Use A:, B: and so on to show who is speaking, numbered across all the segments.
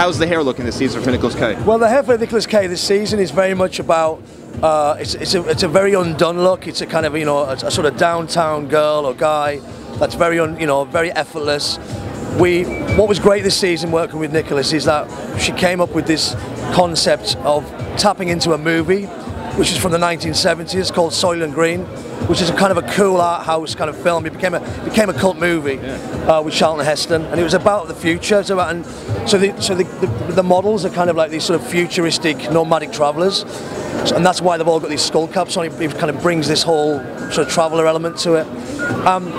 A: How's the hair looking this season for Nicholas K?
B: Well, the hair for Nicholas K this season is very much about, it's a very undone look. It's a kind of, you know, a sort of downtown girl or guy that's very, very effortless. What was great this season working with Nicholas is that she came up with this concept of tapping into a movie, which is from the 1970s, called Soylent Green, which is a kind of a cool art house kind of film. It became a cult movie with Charlton Heston, and it was about the future. So the models are kind of like these sort of futuristic nomadic travellers, and that's why they've all got these skull caps on. It kind of brings this whole sort of traveller element to it.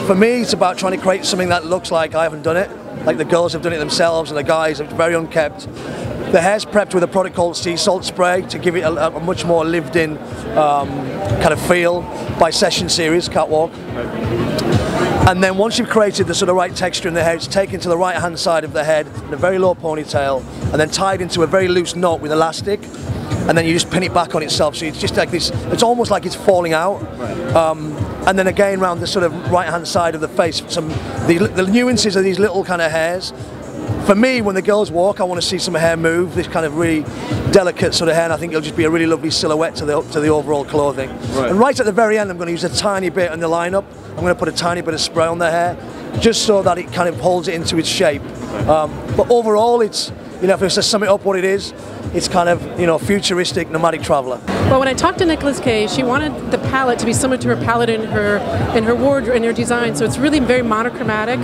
B: For me, it's about trying to create something that looks like I haven't done it, like the girls have done it themselves, and the guys are very unkept. The hair's prepped with a product called sea salt spray to give it a much more lived-in kind of feel by Session Series, Catwalk. And then once you've created the sort of right texture in the hair, it's taken to the right-hand side of the head in a very low ponytail, and then tied into a very loose knot with elastic, and then you just pin it back on itself. So it's just like this. It's almost like it's falling out. And then again, around the sort of right-hand side of the face, the nuances of these little kind of hairs. For me, when the girls walk, I want to see some hair move, this kind of really delicate sort of hair, and I think it'll just be a really lovely silhouette to the overall clothing. Right. And right at the very end, I'm going to use a tiny bit in the lineup. I'm going to put a tiny bit of spray on the hair, just so that it kind of holds it into its shape. But overall, it's, you know, if I was to sum it up what it is, it's kind of, you know, futuristic nomadic traveller.
C: Well, when I talked to Nicholas K, she wanted the palette to be similar to her palette in her wardrobe, in her design. So it's really very monochromatic.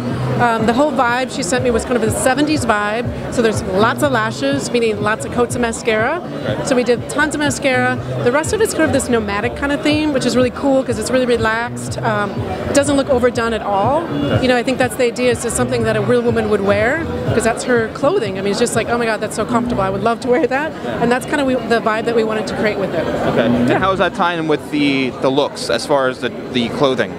C: The whole vibe she sent me was kind of a 70s vibe. So there's lots of lashes, meaning lots of coats of mascara. Okay. So we did tons of mascara. The rest of it's kind of this nomadic kind of theme, which is really cool because it's really relaxed. It doesn't look overdone at all. Okay. You know, I think that's the idea, is just something that a real woman would wear, because that's her clothing. I mean, it's just like, oh my God, that's so comfortable. I would love to wear that. And that's kind of the vibe that we wanted to create with it.
A: Okay. And how is that tying in with the looks as far as the clothing?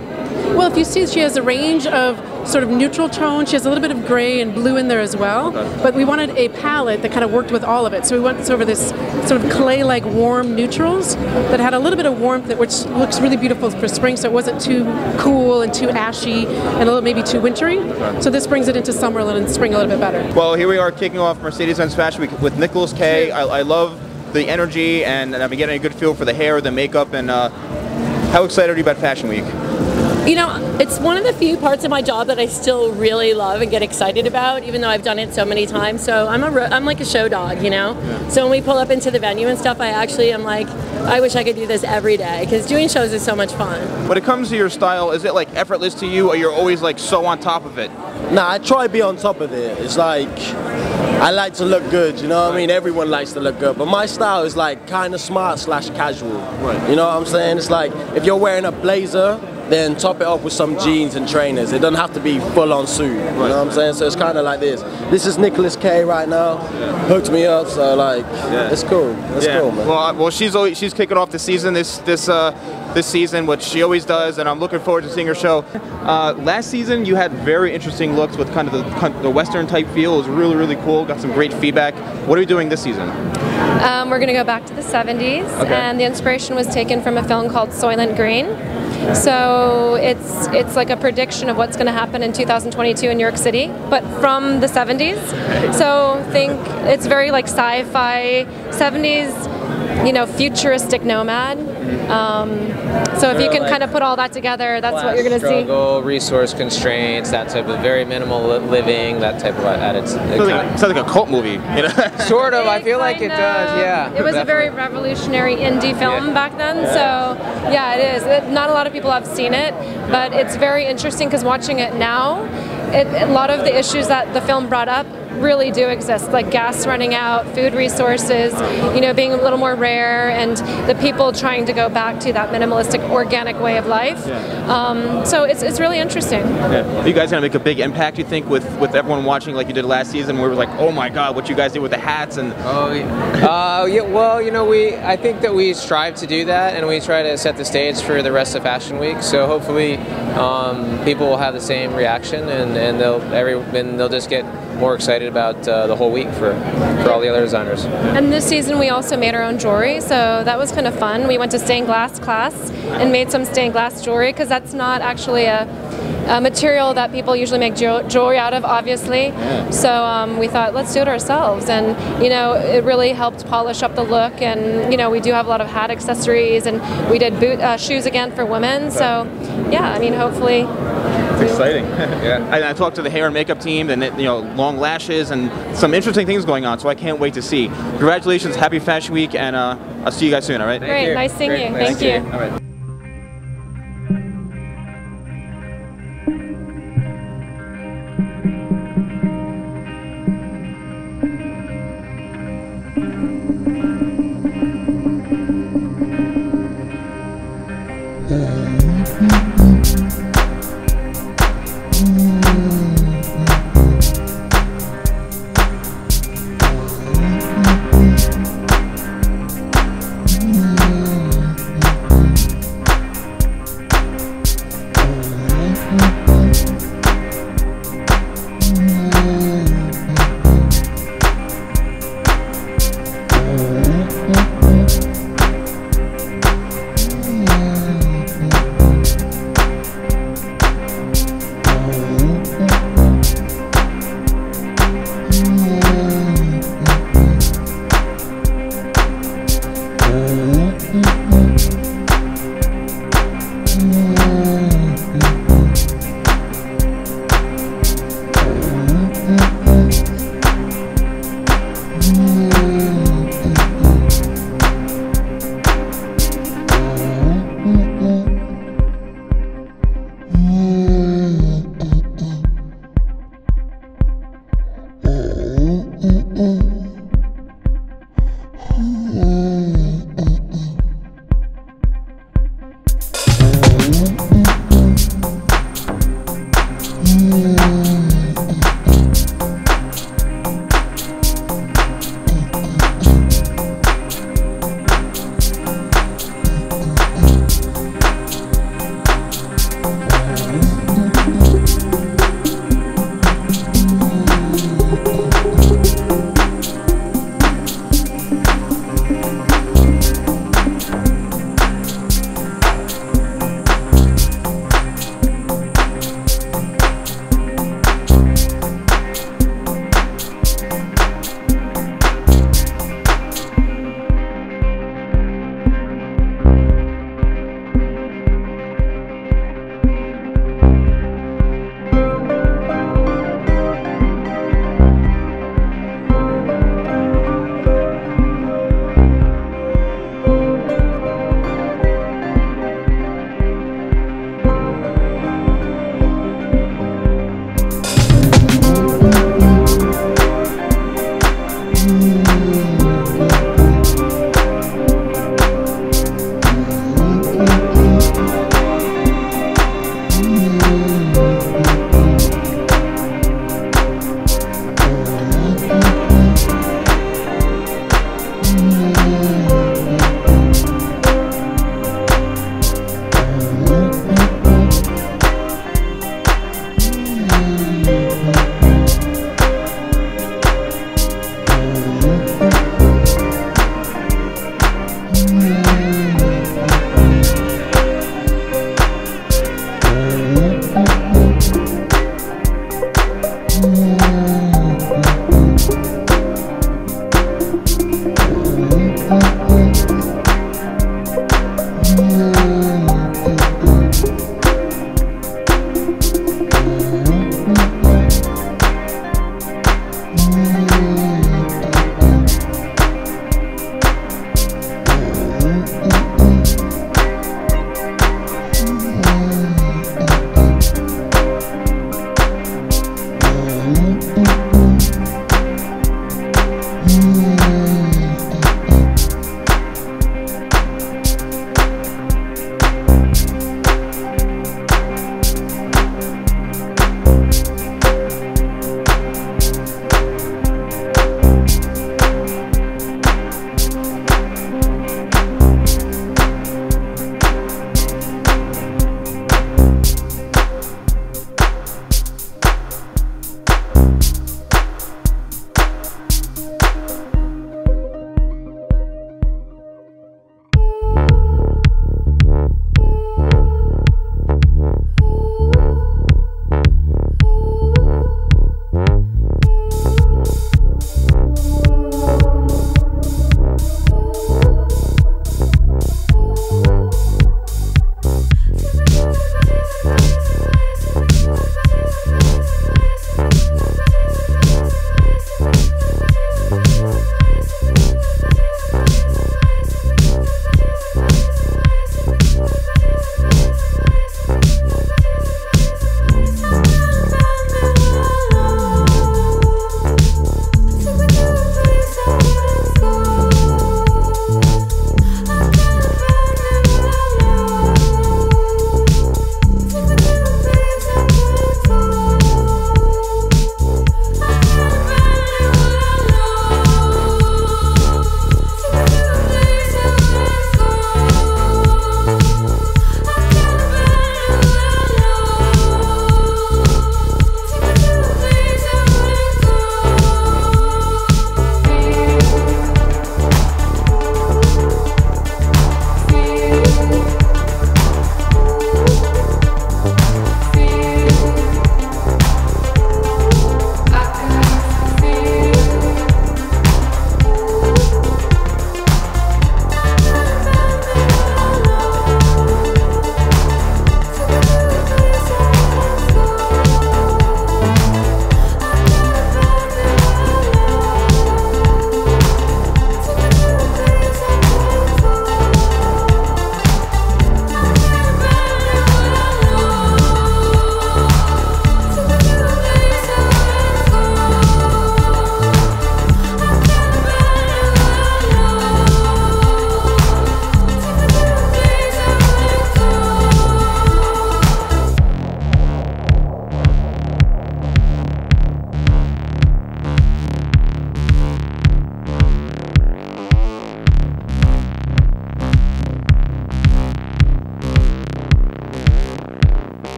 C: Well, if you see, she has a range of sort of neutral tones. She has a little bit of gray and blue in there as well. Okay. But we wanted a palette that kind of worked with all of it. So we went over this sort of clay-like warm neutrals that had a little bit of warmth, which looks really beautiful for spring, so it wasn't too cool and too ashy and a little maybe too wintry. Okay. So this brings it into summer and spring a little bit better. Well, here we are kicking off Mercedes-Benz Fashion Week with Nicholas K. I love the energy, and I've been getting a good feel for the hair, the makeup, and how excited are you about Fashion Week?
D: You know, it's one of the few parts of my job that I still really love and get excited about, even though I've done it so many times. So I'm like a show dog, you know? Yeah. So when we pull up into the venue and stuff, I'm like, I wish I could do this every day, because doing shows is so much fun. When it comes to your style, is it like effortless to you, or you're always like so on top of it?
E: Nah, I try to be on top of it. It's like, I like to look good, you know what I mean? Everyone likes to look good, but my style is like kind of smart / casual. Right. You know what I'm saying? It's like, if you're wearing a blazer, then top it up with some jeans and trainers. It doesn't have to be full-on suit, you know what I'm saying? So it's kind of like this. This is Nicholas K right now, hooked me up, so like, it's cool. It's cool, man.
A: Well, she's kicking off the season this season, which she always does, and I'm looking forward to seeing her show. Last season, you had very interesting looks with kind of the Western type feel. It was really, really cool. Got some great feedback. What are you doing this season?
F: We're going to go back to the 70s, and the inspiration was taken from a film called Soylent Green. So it's like a prediction of what's going to happen in 2022 in New York City, but from the 70s. So think it's very like sci-fi 70s, you know, futuristic nomad. So if you can kind of put all that together, that's what you're going to see.
G: Struggle, resource constraints, that type of very minimal living, that type of attitude.
A: Sounds like a cult movie, you know?
G: Sort of. I feel like it does. Yeah.
F: It was a very revolutionary indie film back then. So yeah, it is. Not a lot of people have seen it, but it's very interesting because watching it now, a lot of the issues that the film brought up really do exist, like gas running out, food resources, you know, being a little more rare, and the people trying to go back to that minimalistic, organic way of life. So it's really interesting.
A: Are you guys gonna make a big impact, you think, with everyone watching like you did last season, where it was like, oh my God, what you guys did with the hats and?
G: Yeah. Well, you know, I think that we strive to do that, and we try to set the stage for the rest of Fashion Week. So hopefully, people will have the same reaction, and they'll just get more excited about the whole week for all the other designers.
F: And this season we also made our own jewelry, so that was kind of fun. We went to stained glass class and made some stained glass jewelry, because that's not actually material that people usually make jewelry out of, obviously.
A: Yeah.
F: So we thought, let's do it ourselves, and you know, it really helped polish up the look. And you know, we do have a lot of hat accessories, and we did shoes again for women. So yeah, I mean, hopefully.
A: It's exciting. Yeah. I talked to the hair and makeup team, and you know, long lashes and some interesting things going on. So I can't wait to see. Congratulations, happy Fashion Week, and I'll see you guys soon. All right.
F: Great, nice seeing you. Thank you.
A: All right.